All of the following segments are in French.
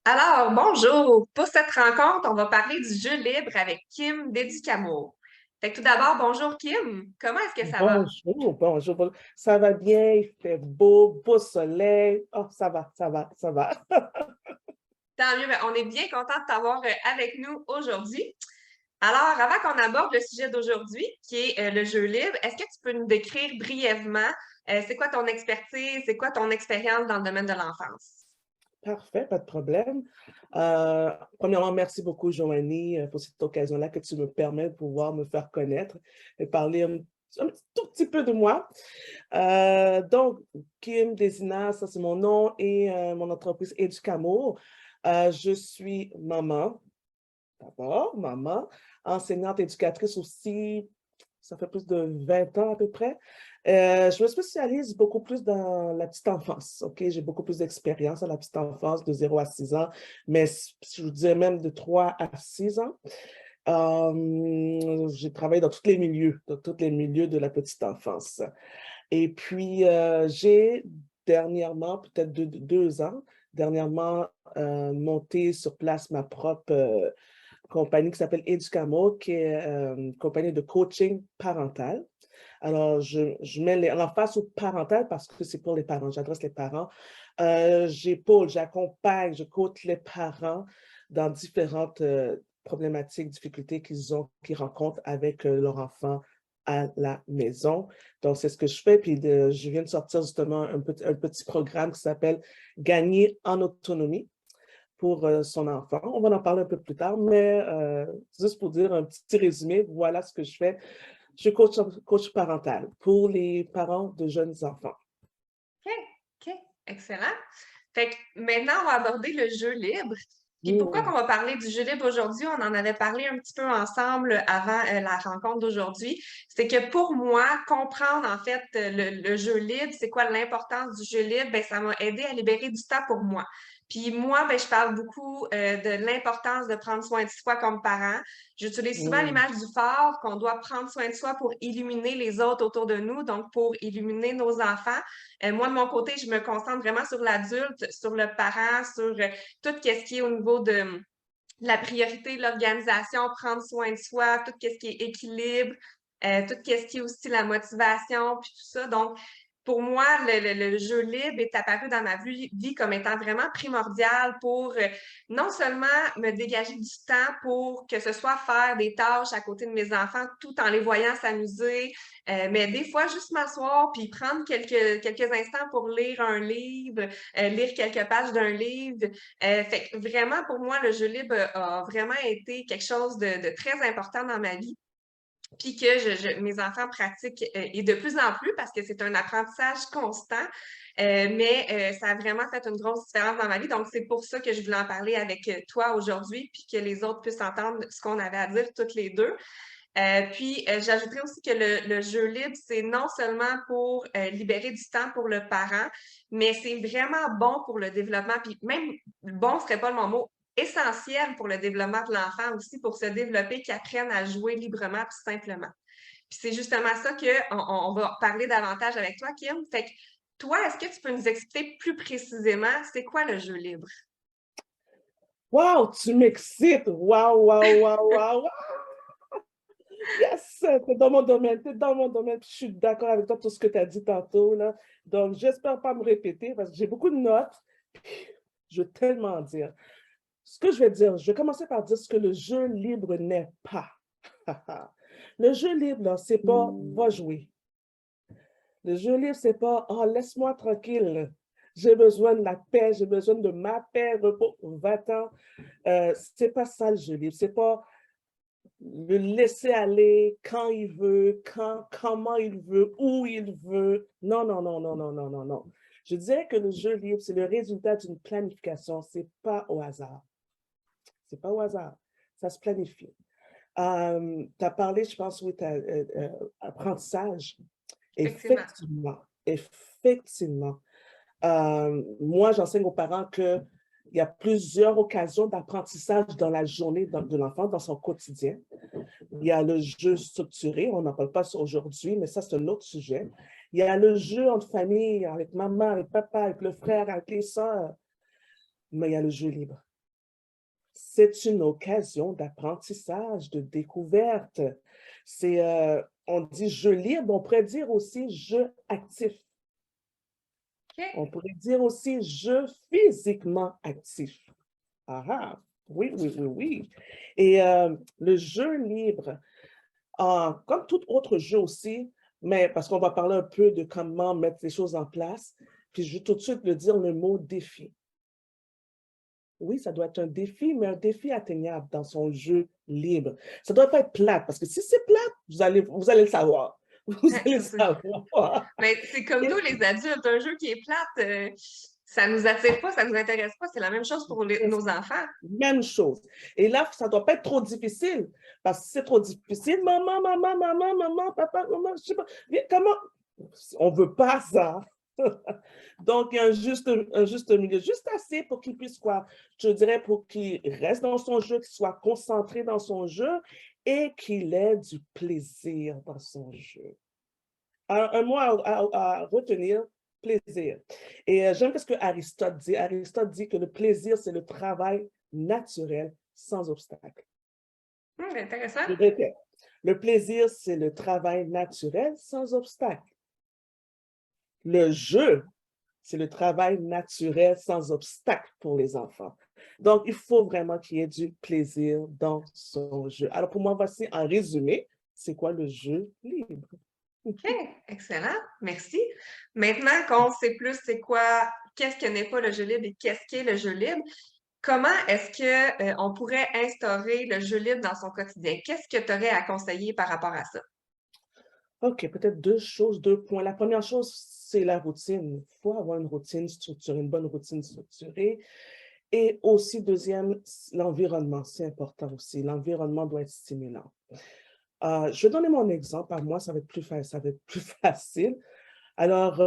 Alors, bonjour. Pour cette rencontre, on va parler du jeu libre avec Kim Dedicamo. Fait que tout d'abord, bonjour Kim. Comment est-ce que ça va? Bonjour, bonjour. Ça va bien, il fait beau, beau soleil. Oh, ça va, ça va, ça va. Tant mieux, ben, on est bien content de t'avoir avec nous aujourd'hui. Alors, avant qu'on aborde le sujet d'aujourd'hui, qui est le jeu libre, est-ce que tu peux nous décrire brièvement c'est quoi ton expertise, c'est quoi ton expérience dans le domaine de l'enfance? Parfait, pas de problème. Premièrement, merci beaucoup, Joanie, pour cette occasion-là que tu me permets de pouvoir me faire connaître et parler un tout petit peu de moi. Donc, Kim Desina, ça c'est mon nom et mon entreprise Educamo. Je suis maman, d'abord, maman, enseignante éducatrice aussi, ça fait plus de 20 ans à peu près. Je me spécialise beaucoup plus dans la petite enfance, OK? J'ai beaucoup plus d'expérience dans la petite enfance de 0 à 6 ans, mais je vous dirais même de 3 à 6 ans. J'ai travaillé dans tous les milieux de la petite enfance. Et puis, j'ai dernièrement, peut-être 2 ans, dernièrement, monté sur place ma propre compagnie qui s'appelle Educamo, qui est une compagnie de coaching parental. Alors, je mets l'emphase au parental parce que c'est pour les parents, j'adresse les parents. J'épaule, j'accompagne, je coach les parents dans différentes problématiques, difficultés qu'ils rencontrent avec leur enfant à la maison. Donc, c'est ce que je fais. Puis, je viens de sortir justement un petit programme qui s'appelle Gagner en autonomie pour son enfant. On va en parler un peu plus tard, mais juste pour dire un petit résumé, voilà ce que je fais. Je suis coach parental pour les parents de jeunes enfants. OK, OK, excellent. Fait que maintenant, on va aborder le jeu libre. Puis pourquoi qu'on Mm. va parler du jeu libre aujourd'hui? On en avait parlé un petit peu ensemble avant la rencontre d'aujourd'hui. C'est que pour moi, comprendre en fait le jeu libre, c'est quoi l'importance du jeu libre, ben, ça m'a aidé à libérer du temps pour moi. Puis moi, ben, je parle beaucoup de l'importance de prendre soin de soi comme parent. J'utilise souvent Mm. l'image du phare, qu'on doit prendre soin de soi pour illuminer les autres autour de nous, donc pour illuminer nos enfants. Moi, de mon côté, je me concentre vraiment sur l'adulte, sur le parent, sur tout ce qui est au niveau de la priorité, l'organisation, prendre soin de soi, tout ce qui est équilibre, tout ce qui est aussi la motivation, puis tout ça. Donc, pour moi, le jeu libre est apparu dans ma vie comme étant vraiment primordial pour non seulement me dégager du temps pour que ce soit faire des tâches à côté de mes enfants tout en les voyant s'amuser, mais des fois juste m'asseoir puis prendre quelques instants pour lire un livre, lire quelques pages d'un livre. Fait que vraiment, pour moi, le jeu libre a vraiment été quelque chose de très important dans ma vie. Puis que mes enfants pratiquent et de plus en plus parce que c'est un apprentissage constant. Mais ça a vraiment fait une grosse différence dans ma vie. Donc, c'est pour ça que je voulais en parler avec toi aujourd'hui, puis que les autres puissent entendre ce qu'on avait à dire toutes les deux. J'ajouterais aussi que le jeu libre, c'est non seulement pour libérer du temps pour le parent, mais c'est vraiment bon pour le développement. Puis même, bon serait pas le bon mot, essentiel pour le développement de l'enfant aussi, pour se développer, qu'il apprenne à jouer librement puis simplement. Puis c'est justement ça qu'on va parler davantage avec toi, Kim. Fait que toi, est-ce que tu peux nous expliquer plus précisément c'est quoi le jeu libre? Wow, tu m'excites! Wow, wow, wow, wow, wow! Yes! T'es dans mon domaine, t'es dans mon domaine. Je suis d'accord avec toi, tout ce que tu as dit tantôt, là. Donc, j'espère pas me répéter parce que j'ai beaucoup de notes. Je veux tellement dire. Ce que je vais dire, je vais commencer par dire ce que le jeu libre n'est pas. Le jeu libre, là, c'est pas va jouer. Le jeu libre, c'est pas oh, laisse-moi tranquille. J'ai besoin de la paix, j'ai besoin de ma paix, repos, va-t'en. C'est pas ça le jeu libre. C'est pas le laisser aller quand il veut, comment il veut, où il veut. Non, non, non, non, non, non, non, non. Je dirais que le jeu libre, c'est le résultat d'une planification. C'est pas au hasard. C'est pas au hasard. Ça se planifie. Tu as parlé, je pense, oui, apprentissage. Effectivement. Effectivement, effectivement. Moi, j'enseigne aux parents qu'il y a plusieurs occasions d'apprentissage dans la journée de l'enfant, dans son quotidien. Il y a le jeu structuré, on n'en parle pas aujourd'hui, mais ça, c'est un autre sujet. Il y a le jeu entre famille, avec maman, avec papa, avec le frère, avec les sœurs, mais il y a le jeu libre. c'est une occasion d'apprentissage, de découverte. On dit jeu libre, on pourrait dire aussi jeu actif. On OK. pourrait dire aussi jeu physiquement actif. Ah ah, oui, oui, oui, oui. Et le jeu libre, comme tout autre jeu aussi, mais parce qu'on va parler un peu de comment mettre les choses en place, puis je vais tout de suite le dire le mot défi. Oui, ça doit être un défi, mais un défi atteignable dans son jeu libre. Ça ne doit pas être plate, parce que si c'est plate, vous allez le savoir. Vous allez le savoir. Mais c'est comme nous, les adultes, un jeu qui est plate, ça nous attire pas, ça nous intéresse pas. C'est la même chose pour nos enfants. Même chose. Et là, ça ne doit pas être trop difficile. Parce que si c'est trop difficile, maman, maman, maman, maman, papa, maman, je ne sais pas, comment? On ne veut pas ça. Donc, il y a un juste milieu, juste assez pour qu'il puisse, quoi, je dirais, pour qu'il reste dans son jeu, qu'il soit concentré dans son jeu et qu'il ait du plaisir dans son jeu. Un mot à retenir, plaisir. Et j'aime ce que Aristote dit. Aristote dit que le plaisir, c'est le travail naturel sans obstacle. Intéressant. Je répète, le plaisir, c'est le travail naturel sans obstacle. Le jeu, c'est le travail naturel sans obstacle pour les enfants. Donc, il faut vraiment qu'il y ait du plaisir dans son jeu. Alors, pour moi, voici en résumé, c'est quoi le jeu libre? OK, excellent. Merci. Maintenant qu'on sait plus c'est quoi, qu'est-ce que n'est pas le jeu libre et qu'est-ce qu'est le jeu libre, comment est-ce que on pourrait instaurer le jeu libre dans son quotidien? Qu'est-ce que tu aurais à conseiller par rapport à ça? OK, peut-être deux choses, deux points. La première chose, c'est la routine. Il faut avoir une routine structurée, une bonne routine structurée. Et aussi, deuxième, l'environnement, c'est important aussi. L'environnement doit être stimulant. Je vais donner mon exemple. À moi, ça va être ça va être plus facile. Alors,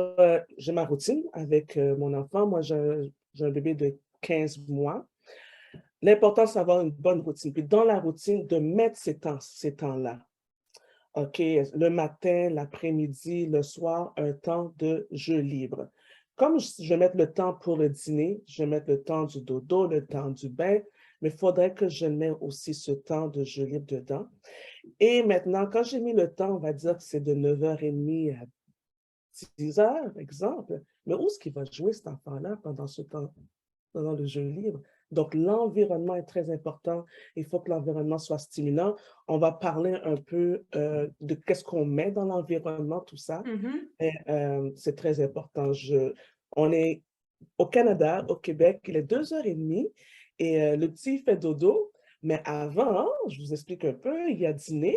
j'ai ma routine avec mon enfant. Moi, j'ai un bébé de 15 mois. L'important, c'est d'avoir une bonne routine. Puis dans la routine, de mettre ces temps-là. OK, le matin, l'après-midi, le soir, un temps de jeu libre. Comme je vais mettre le temps pour le dîner, je vais mettre le temps du dodo, le temps du bain, mais il faudrait que je mette aussi ce temps de jeu libre dedans. Et maintenant, quand j'ai mis le temps, on va dire que c'est de 9h30 à 10h, exemple, mais où est-ce qu'il va jouer cet enfant-là pendant ce temps, pendant le jeu libre? Donc, l'environnement est très important. Il faut que l'environnement soit stimulant. On va parler un peu de qu'est-ce qu'on met dans l'environnement, tout ça. Mhm. Et, c'est très important. On est au Canada, au Québec, il est 2h30 et le petit fait dodo. Mais avant, je vous explique un peu, il y a dîner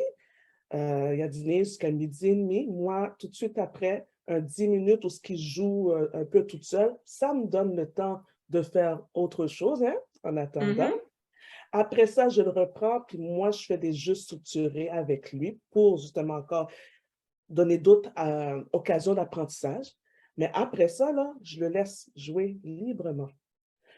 jusqu'à midi et demi. Moi, tout de suite après, un 10 minutes où ce qui joue un peu toute seule, ça me donne le temps de faire autre chose, hein, en attendant. Mhm. Après ça, je le reprends, puis moi, je fais des jeux structurés avec lui pour justement encore donner d'autres occasions d'apprentissage. Mais après ça, là, je le laisse jouer librement.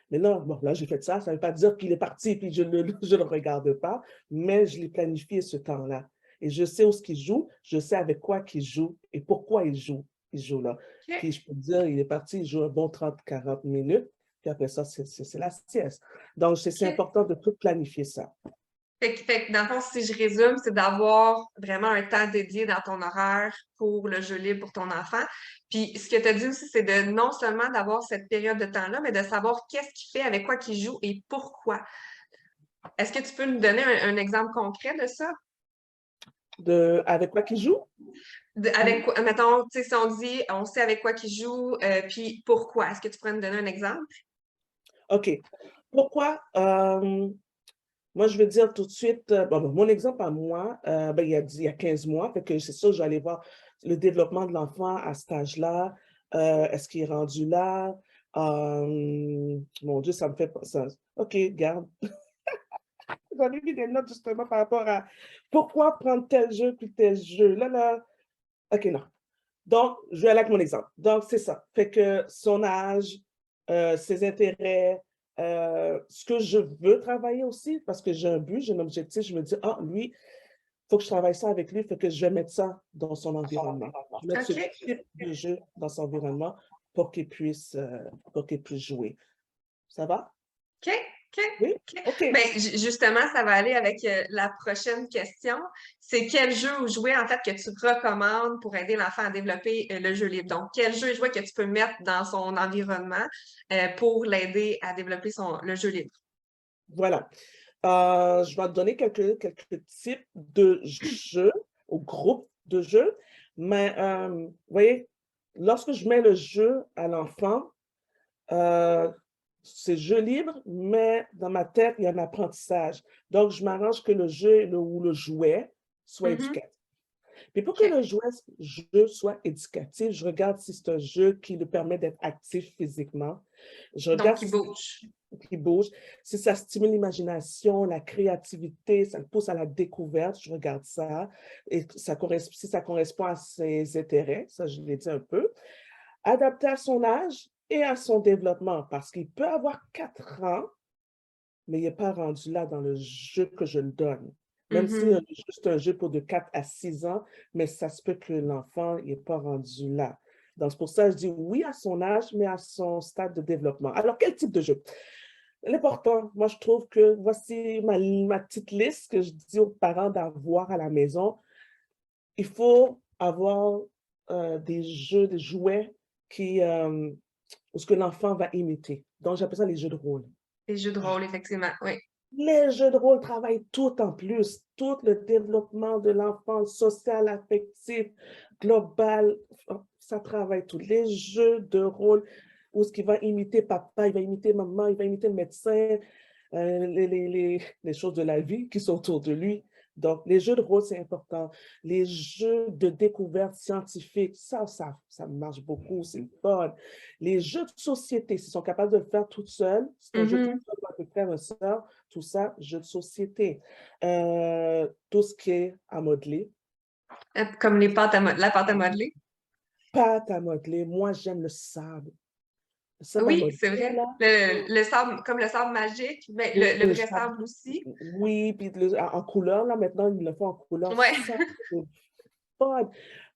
Mais là, bon, là, j'ai fait ça ne veut pas dire qu'il est parti puis je je le regarde pas, mais je l'ai planifié ce temps-là. Et je sais où ce qu'il joue, je sais avec quoi qu'il joue et pourquoi il joue là. Puis OK. je peux te dire, il est parti, il joue un bon 30-40 minutes, puis après ça, c'est la sieste. Donc, c'est OK. important de tout planifier ça. Fait que dans le fond, si je résume, c'est d'avoir vraiment un temps dédié dans ton horaire pour le jeu libre pour ton enfant. Puis ce que tu as dit aussi, c'est de non seulement d'avoir cette période de temps-là, mais de savoir qu'est-ce qu'il fait, avec quoi qu'il joue et pourquoi. Est-ce que tu peux nous donner un exemple concret de ça? Avec quoi qu'il joue? Avec quoi, mettons, tu sais, si on dit, on sait avec quoi qu'il joue, puis pourquoi. Est-ce que tu pourrais nous donner un exemple? OK. Pourquoi? Moi, je vais dire tout de suite, mon exemple à moi, ben, il y a 15 mois, fait que c'est sûr, je vais aller voir le développement de l'enfant à cet âge-là. Est-ce qu'il est rendu là? Mon Dieu, ça me fait pas ça. OK, garde. J'en ai mis des notes justement par rapport à pourquoi prendre tel jeu puis tel jeu. Là, là. OK, non. Donc, je vais aller avec mon exemple. Donc, c'est ça. Fait que son âge, ses intérêts, ce que je veux travailler aussi, parce que j'ai un but, j'ai un objectif, je me dis, ah, lui, il faut que je travaille ça avec lui, fait que je vais mettre ça dans son environnement. Je vais mettre ce OK. type de jeu dans son environnement pour qu'il puisse jouer. Ça va? OK. OK, Oui? OK. OK. Ben, justement, ça va aller avec la prochaine question. C'est quel jeu ou jouet, en fait, que tu recommandes pour aider l'enfant à développer le jeu libre? Donc, quel jeu et jouet que tu peux mettre dans son environnement pour l'aider à développer le jeu libre? Voilà. Je vais te donner quelques types de jeux ou groupes de jeux, mais vous voyez, lorsque je mets le jeu à l'enfant, euh, c'est jeu libre, mais dans ma tête, il y a un apprentissage. Donc, je m'arrange que le jeu ou le jouet soit Mhm. éducatif. Puis pour que OK. le jeu soit éducatif, je regarde si c'est un jeu qui lui permet d'être actif physiquement. Je regarde Donc, il si bouge. qui bouge. Si ça stimule l'imagination, la créativité, ça le pousse à la découverte, je regarde ça. Et si ça correspond à ses intérêts, ça je l'ai dit un peu. Adapté à son âge et à son développement, parce qu'il peut avoir 4 ans, mais il n'est pas rendu là dans le jeu que je le donne. Même si Mhm. juste un jeu pour de 4 à 6 ans, mais ça se peut que l'enfant n'est pas rendu là. Donc, c'est pour ça que je dis oui à son âge, mais à son stade de développement. Alors, quel type de jeu? L'important, moi, je trouve que voici ma petite liste que je dis aux parents d'avoir à la maison. Il faut avoir des jeux, des jouets où ce que l'enfant va imiter. Donc, j'appelle ça les jeux de rôle. Les jeux de rôle, effectivement. Oui. Les jeux de rôle travaillent tout en plus, tout le développement de l'enfant social, affectif, global, ça travaille tout. Les jeux de rôle où ce qui va imiter papa, il va imiter maman, il va imiter le médecin, les choses de la vie qui sont autour de lui. Donc, les jeux de rôle, c'est important. Les jeux de découverte scientifique, ça marche beaucoup, c'est le fun. Les jeux de société, s'ils sont capables de le faire tout seuls, c'est un jeu tout Mhm. seul, un peu frère, un sœur, tout ça, jeux de société. Tout ce qui est à modeler, Comme la pâte à modeler. pâte à modeler. Moi, j'aime le sable. Le sable à Oui, modeler, c'est vrai. là. Le sable, comme le sable magique, ben, Oui, le vrai sable aussi. oui, puis en couleur, là, maintenant, ils le font en couleur. Ouais. Ça, c'est fun.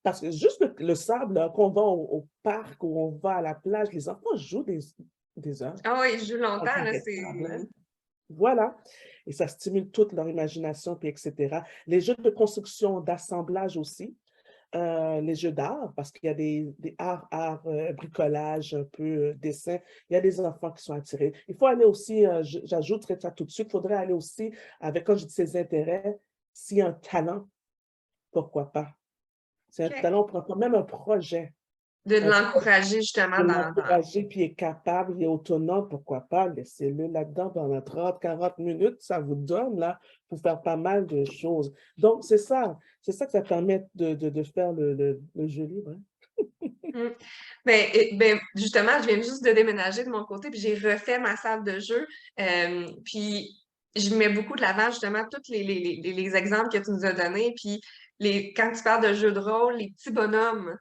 Parce que juste le sable, là, qu'on va au parc ou on va à la plage, les enfants jouent des heures Ah oui, il joue en longtemps, là, carré de sable, c'est... hein. Voilà. Et ça stimule toute leur imagination, puis etc. Les jeux de construction, d'assemblage aussi. Les jeux d'art, parce qu'il y a des arts, bricolage, un peu dessin. Il y a des enfants qui sont attirés. Il faut aller aussi, j'ajouterai ça tout de suite, il faudrait aller aussi avec, quand je dis ses intérêts, s'il y a un talent, pourquoi pas? C'est un OK. talent, on prend quand même un projet. De Un l'encourager justement de dans... l'encourager, puis il est capable, il est autonome, pourquoi pas? Laissez-le là-dedans pendant 30, 40 minutes, ça vous donne là pour faire pas mal de choses. Donc, c'est ça que ça permet de faire le jeu libre, hein. Mm. Ben, ben, justement, je viens juste de déménager de mon côté, puis j'ai refait ma salle de jeu. Puis je mets beaucoup de l'avant justement tous les exemples que tu nous as donnés. Puis quand tu parles de jeux de rôle, les petits bonhommes,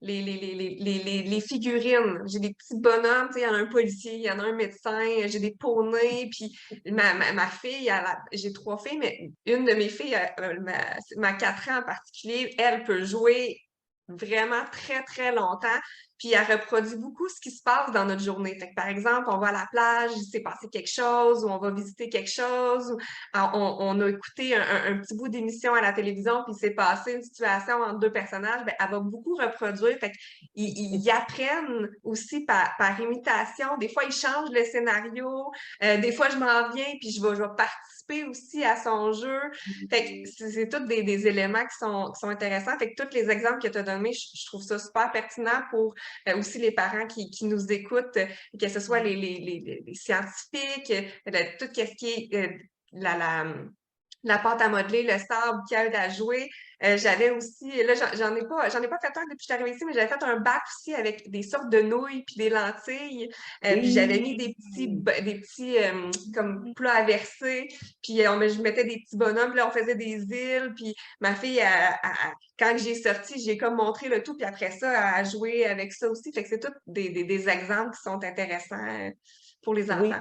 les figurines. J'ai des petits bonhommes, tu sais, il y en a un policier, il y en a un médecin, j'ai des poneys, puis ma fille, j'ai 3 filles, mais une de mes filles, ma 4 ans en particulier, elle peut jouer vraiment très, très longtemps, puis elle reproduit beaucoup ce qui se passe dans notre journée. Fait que, par exemple, on va à la plage, il s'est passé quelque chose, ou on va visiter quelque chose, ou on a écouté un petit bout d'émission à la télévision, puis il s'est passé une situation entre deux personnages, ben, elle va beaucoup reproduire. Fait qu'ils apprennent aussi par imitation. Des fois, ils changent le scénario. Des fois, je m'en viens, puis je vais participer aussi à son jeu. Fait que c'est tous des éléments qui sont intéressants. Fait que tous les exemples que tu as donnés, je trouve ça super pertinent pour aussi les parents qui nous écoutent, que ce soit les scientifiques, tout ce qui est la pâte à modeler, le sable qui aide à jouer. J'avais aussi, là, j'en ai pas fait un depuis que je suis arrivée ici, mais j'avais fait un bac aussi avec des sortes de nouilles puis des lentilles. Puis j'avais mis Oui, des petits comme plats à verser. Puis je mettais des petits bonhommes, puis là, on faisait des îles. Puis ma fille, quand j'ai sorti, j'ai comme montré le tout. Puis après ça, elle a joué avec ça aussi. Fait que c'est tous des exemples qui sont intéressants pour les enfants. oui.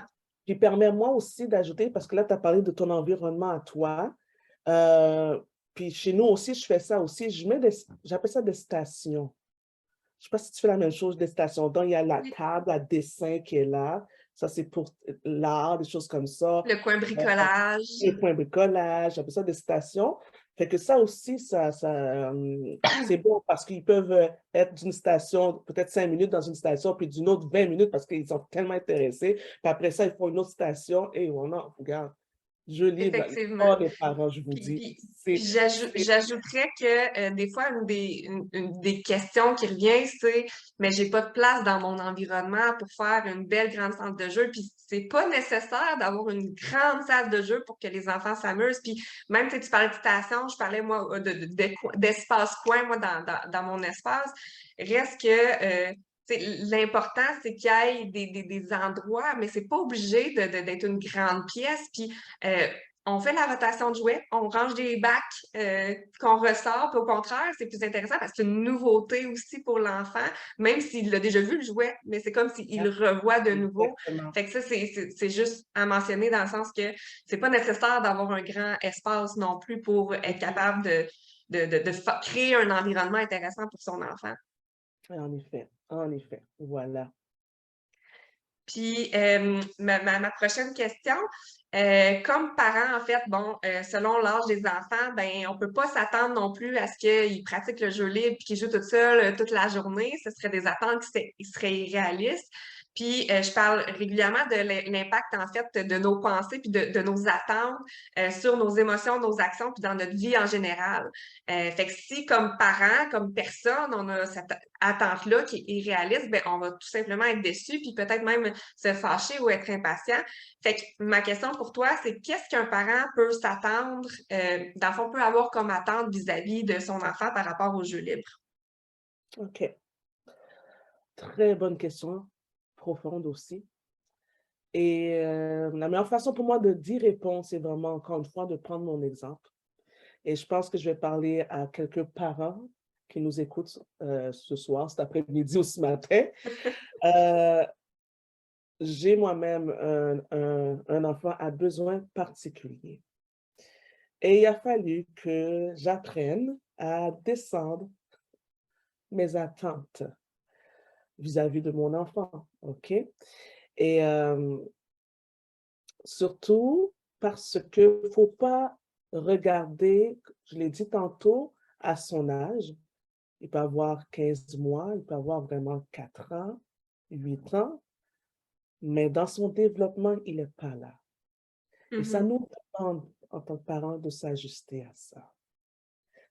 Puis permets-moi aussi d'ajouter, parce que là, tu as parlé de ton environnement à toi. Euh, Puis chez nous aussi, je fais ça aussi. J'appelle ça des stations. Je ne sais pas si tu fais la même chose des stations. Donc, il y a la table à dessin qui est là. Ça, c'est pour l'art, des choses comme ça. Le coin Euh, bricolage. les points bricolage, j'appelle ça des stations. Fait que ça aussi, c'est bon parce qu'ils peuvent être d'une station, peut-être 5 minutes dans une station, puis d'une autre 20 minutes parce qu'ils sont tellement intéressés. Puis après ça, ils font une autre station et on regarde, je livre Effectivement. oh, les parents, je vous Puis, dis. puis, C'est, puis c'est- j'ajouterais que des fois, une des questions qui revient, c'est mais j'ai pas de place dans mon environnement pour faire une belle grande salle de jeu. Puis c'est pas nécessaire d'avoir une grande salle de jeu pour que les enfants s'amusent. Puis même si tu parlais de station, je parlais moi d'espace coin, moi, dans mon espace. Reste que l'important, c'est qu'il y ait des endroits, mais c'est pas obligé d'être une grande pièce. Puis on fait la rotation de jouets, on range des bacs qu'on ressort, puis au contraire, c'est plus intéressant parce que c'est une nouveauté aussi pour l'enfant, même s'il a déjà vu le jouet, mais c'est comme s'il le revoit de nouveau. exactement. Fait que ça, c'est juste à mentionner dans le sens que c'est pas nécessaire d'avoir un grand espace non plus pour être capable de créer un environnement intéressant pour son enfant. En effet, voilà. Puis, ma prochaine question, comme parent, en fait, bon, selon l'âge des enfants, ben, on peut pas s'attendre non plus à ce qu'ils pratiquent le jeu libre et qu'ils jouent tout seuls toute la journée. Ce serait des attentes qui seraient irréalistes. Puis, je parle régulièrement de l'impact, en fait, de nos pensées puis de nos attentes sur nos émotions, nos actions puis dans notre vie en général. Fait que si, comme parent, comme personne, on a cette attente-là qui est irréaliste, ben, on va tout simplement être déçu puis peut-être même se fâcher ou être impatient. Fait que ma question pour toi, c'est qu'est-ce qu'un parent peut s'attendre, dans le fond, peut avoir comme attente vis-à-vis de son enfant par rapport au jeu libre? OK. Très bonne question, profonde aussi. Et la meilleure façon pour moi de d'y répondre, c'est vraiment, encore une fois, de prendre mon exemple. Et je pense que je vais parler à quelques parents qui nous écoutent ce soir, cet après-midi ou ce matin. Euh, j'ai moi-même un enfant à besoins particuliers. Et il a fallu que j'apprenne à descendre mes attentes vis-à-vis de mon enfant, OK? Et surtout parce que faut pas regarder, je l'ai dit tantôt, à son âge. Il peut avoir 15 mois, il peut avoir vraiment 4 ans, 8 ans, mais dans son développement, il n'est pas là. Et ça Mhm. nous demande, en tant que parents, de s'ajuster à ça.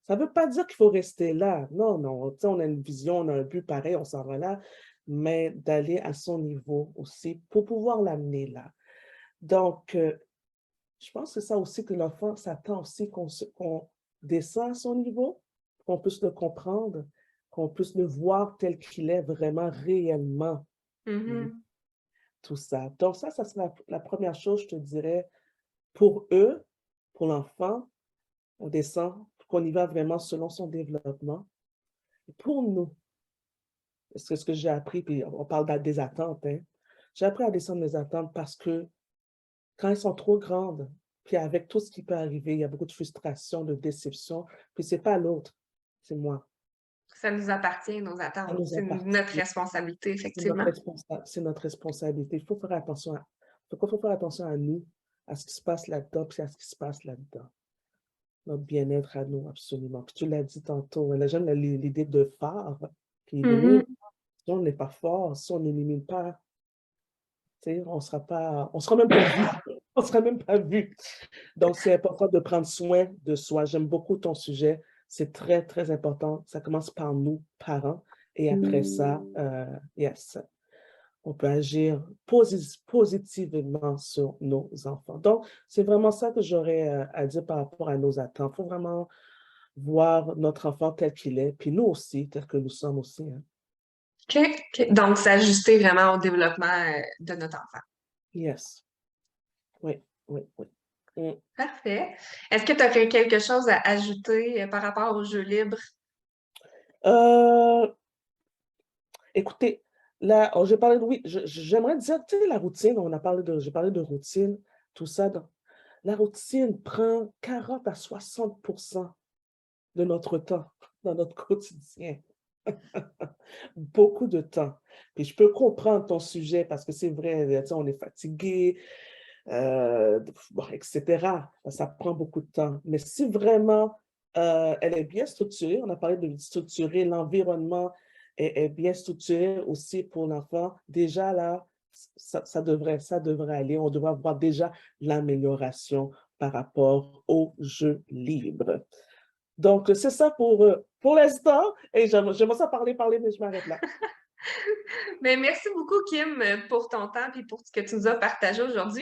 Ça ne veut pas dire qu'il faut rester là. Non, non, tu sais, on a une vision, on a un but pareil, on s'en va là, mais d'aller à son niveau aussi pour pouvoir l'amener là. Donc, je pense que c'est ça aussi que l'enfant s'attend aussi qu'on descend à son niveau, qu'on puisse le comprendre, qu'on puisse le voir tel qu'il est vraiment réellement, mmh, Mhm. tout ça. Donc ça serait la première chose, je te dirais, pour eux, pour l'enfant, on descend, qu'on y va vraiment selon son développement. Et pour nous, c'est ce que j'ai appris, puis on parle des attentes, hein. J'ai appris à descendre mes attentes parce que quand elles sont trop grandes, puis avec tout ce qui peut arriver, il y a beaucoup de frustration, de déception, puis c'est pas l'autre, c'est moi. Ça nous appartient, nos Ça attentes. nous C'est notre appartient, responsabilité, effectivement. c'est notre responsabilité. Il faut faire attention faut faire attention à nous, à ce qui se passe là-dedans, puis à ce qui se passe là-dedans. Notre bien-être à nous, absolument. Puis tu l'as dit tantôt, j'aime l'idée de phare qui illumine. Mhm. Si on n'est pas fort, si on n'illumine pas, tu sais, on sera même pas vu. On sera même pas vu. Donc, c'est important de prendre soin de soi. J'aime beaucoup ton sujet. C'est très, très important. Ça commence par nous, parents. Et après ça, yes, on peut agir positivement sur nos enfants. Donc, c'est vraiment ça que j'aurais à dire par rapport à nos attentes. Il faut vraiment voir notre enfant tel qu'il est, puis nous aussi, tel que nous sommes aussi, hein. OK, OK. Donc, s'ajuster vraiment au développement de notre enfant. Yes. Oui, oui, oui. Mm. Parfait. Est-ce que tu as quelque chose à ajouter par rapport au jeu libre? Euh, Écoutez, là, oh, j'ai parlé de oui, j'aimerais dire, tu sais, la routine, j'ai parlé de routine, tout ça. La routine prend 40 à 60 de notre temps dans notre quotidien. Beaucoup de temps. Puis je peux comprendre ton sujet parce que c'est vrai, tu sais, on est fatigué, bon, etc. Ça prend beaucoup de temps. Mais si vraiment elle est bien structurée, on a parlé de structurer, l'environnement est bien structuré aussi pour l'enfant, déjà là, ça devrait aller. On devrait voir déjà l'amélioration par rapport aux jeux libres. Donc, c'est ça pour l'instant. Et j'aimerais ça parler, mais je m'arrête là. Mais merci beaucoup, Kim, pour ton temps et pour ce que tu nous as partagé aujourd'hui.